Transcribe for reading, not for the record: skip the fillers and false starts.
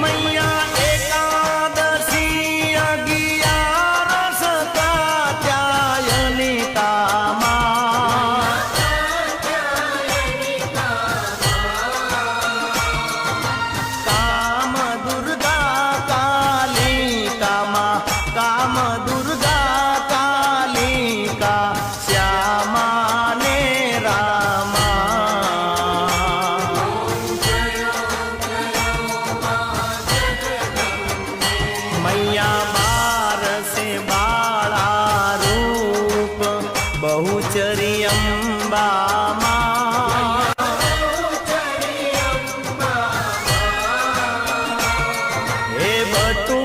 मैया एकादशी अगियारस कात्यायनिकामा काम दुर्गा कालिकामा काम दुर्गा कालिका श्यामा ने रामा मैया बार से बाला रूप बहुचरी अंबा हे बटू